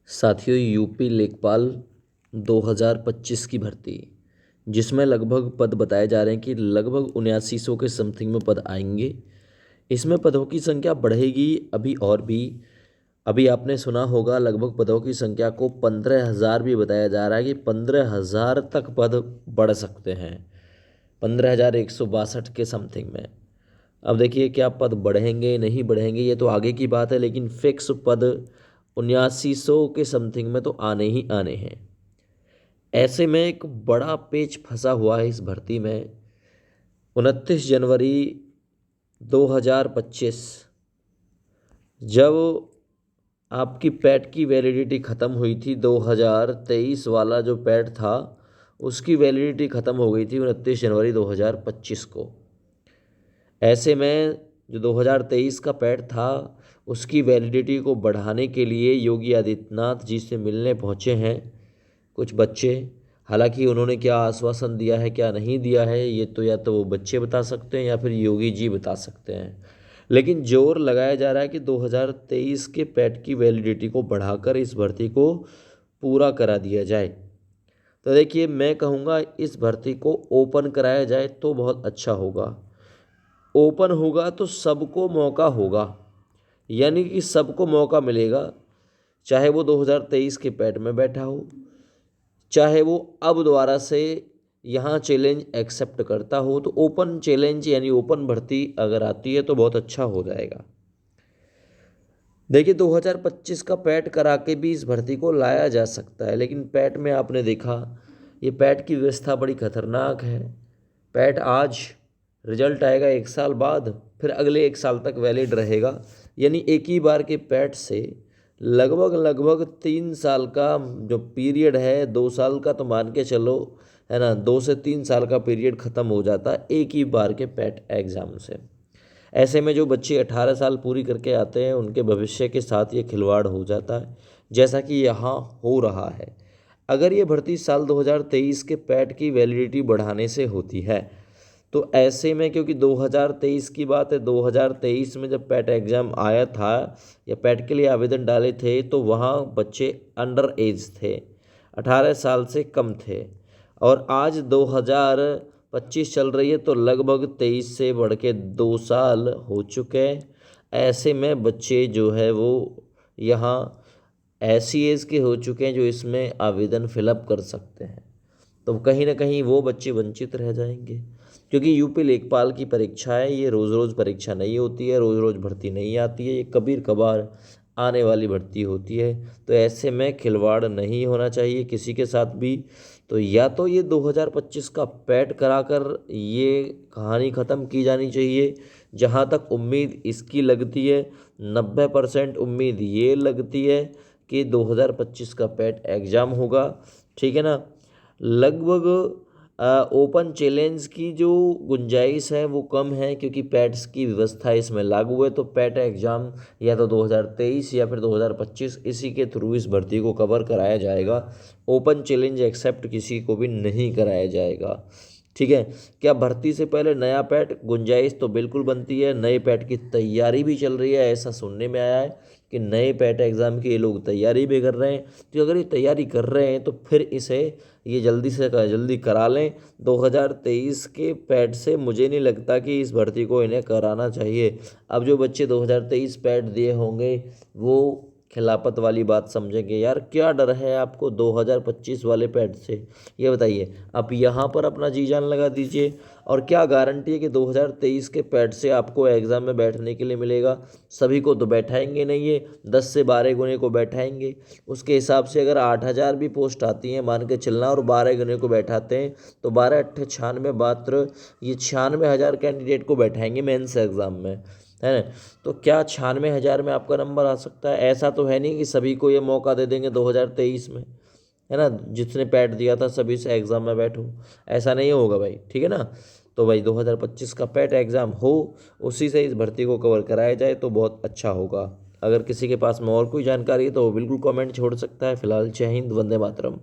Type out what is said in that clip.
साथियों, यूपी लेखपाल 2025 की भर्ती, जिसमें लगभग पद बताए जा रहे हैं कि लगभग 7900 के समथिंग में पद आएंगे। इसमें पदों की संख्या बढ़ेगी अभी और भी। अभी आपने सुना होगा लगभग पदों की संख्या को 15,000 भी बताया जा रहा है कि 15,000 तक पद बढ़ सकते हैं, 15,162 के समथिंग में। अब देखिए क्या पद बढ़ेंगे नहीं बढ़ेंगे ये तो आगे की बात है, लेकिन फिक्स पद 7900 के समथिंग में तो आने ही आने हैं। ऐसे में एक बड़ा पेच फंसा हुआ है इस भर्ती में। 29 जनवरी 2025 जब आपकी पैट की वैलिडिटी ख़त्म हुई थी, 2023 वाला जो पैट था उसकी वैलिडिटी ख़त्म हो गई थी 29 जनवरी 2025 को। ऐसे में जो 2023 का पैट था उसकी वैलिडिटी को बढ़ाने के लिए योगी आदित्यनाथ जी से मिलने पहुंचे हैं कुछ बच्चे। हालांकि उन्होंने क्या आश्वासन दिया है क्या नहीं दिया है ये तो या तो वो बच्चे बता सकते हैं या फिर योगी जी बता सकते हैं, लेकिन जोर लगाया जा रहा है कि 2023 के पैट की वैलिडिटी को बढ़ाकर इस भर्ती को पूरा करा दिया जाए। तो देखिए, मैं कहूँगा इस भर्ती को ओपन कराया जाए तो बहुत अच्छा होगा। ओपन होगा तो सबको मौका होगा, यानी कि सबको मौका मिलेगा, चाहे वो 2023 के पैट में बैठा हो, चाहे वो अब दोबारा से यहाँ चैलेंज एक्सेप्ट करता हो। तो ओपन चैलेंज यानी ओपन भर्ती अगर आती है तो बहुत अच्छा हो जाएगा। देखिए, 2025 का पैट करा के भी इस भर्ती को लाया जा सकता है, लेकिन पैट में आपने देखा ये पैट की व्यवस्था बड़ी खतरनाक है। पैट आज रिजल्ट आएगा 1 साल बाद, फिर अगले 1 साल तक वैलिड रहेगा, यानी एक ही बार के पैट से लगभग 3 साल का जो पीरियड है, 2 साल का तो मान के चलो है ना, 2 से 3 साल का पीरियड ख़त्म हो जाता है एक ही बार के पैट एग्ज़ाम से। ऐसे में जो बच्चे 18 साल पूरी करके आते हैं उनके भविष्य के साथ ये खिलवाड़ हो जाता है, जैसा कि यहाँ हो रहा है। अगर ये भर्ती साल 2023 के पैट की वैलिडिटी बढ़ाने से होती है तो ऐसे में, क्योंकि 2023 की बात है, 2023 में जब पैट एग्ज़ाम आया था या पैट के लिए आवेदन डाले थे तो वहाँ बच्चे अंडर एज थे, 18 साल से कम थे। और आज 2025 चल रही है तो लगभग 23 से बढ़ के 2 साल हो चुके हैं। ऐसे में बच्चे जो है वो यहाँ ऐसी एज के हो चुके हैं जो इसमें आवेदन फिलअप कर सकते हैं, तो कहीं ना कहीं वो बच्चे वंचित रह जाएंगे। क्योंकि यूपी लेखपाल की परीक्षा है, ये रोज़ रोज़ परीक्षा नहीं होती है, रोज़ रोज़ भर्ती नहीं आती है, ये कभी कभार आने वाली भर्ती होती है। तो ऐसे में खिलवाड़ नहीं होना चाहिए किसी के साथ भी। तो या तो ये 2025 का पैट कराकर ये कहानी ख़त्म की जानी चाहिए। जहाँ तक उम्मीद इसकी लगती है, 90% उम्मीद ये लगती है कि 2025 का पैट एग्ज़ाम होगा, ठीक है ना। लगभग ओपन चैलेंज की जो गुंजाइश है वो कम है, क्योंकि पैट्स की व्यवस्था इसमें लागू है। तो पैट एग्ज़ाम या तो 2023 या फिर 2025 इसी के थ्रू इस भर्ती को कवर कराया जाएगा। ओपन चैलेंज एक्सेप्ट किसी को भी नहीं कराया जाएगा, ठीक है। क्या भर्ती से पहले नया पैट, गुंजाइश तो बिल्कुल बनती है, नए पैट की तैयारी भी चल रही है, ऐसा सुनने में आया है कि नए पैट एग्ज़ाम की ये लोग तैयारी भी कर रहे हैं। तो अगर ये तैयारी कर रहे हैं तो फिर इसे ये जल्दी से जल्दी करा लें। 2023 के पैट से मुझे नहीं लगता कि इस भर्ती को इन्हें कराना चाहिए। अब जो बच्चे 2023 पैट दिए होंगे वो खिलाफत वाली बात समझेंगे। यार क्या डर है आपको 2025 वाले पैट से, ये बताइए। आप यहाँ पर अपना जी जान लगा दीजिए, और क्या गारंटी है कि 2023 के पैट से आपको एग्ज़ाम में बैठने के लिए मिलेगा। सभी को तो बैठाएंगे नहीं, ये 10 से 12 गुने को बैठाएंगे। उसके हिसाब से अगर 8,000 भी पोस्ट आती हैं मान के चलना, और 12 गुने को बैठाते हैं तो 12 अट्ठे 96, मात्र ये 96,000 कैंडिडेट को बैठाएंगे मेंस एग्ज़ाम में, है ना। तो क्या 96,000 में आपका नंबर आ सकता है? ऐसा तो है नहीं कि सभी को ये मौका दे देंगे 2023 में, है ना, जिसने पैट दिया था सभी से एग्ज़ाम में बैठो, ऐसा नहीं होगा भाई, ठीक है ना। तो भाई 2025 का पैट एग्ज़ाम हो, उसी से इस भर्ती को कवर कराया जाए तो बहुत अच्छा होगा। अगर किसी के पास में और कोई जानकारी है तो वो बिल्कुल कमेंट छोड़ सकता है। फिलहाल जय हिंद, वंदे मातरम।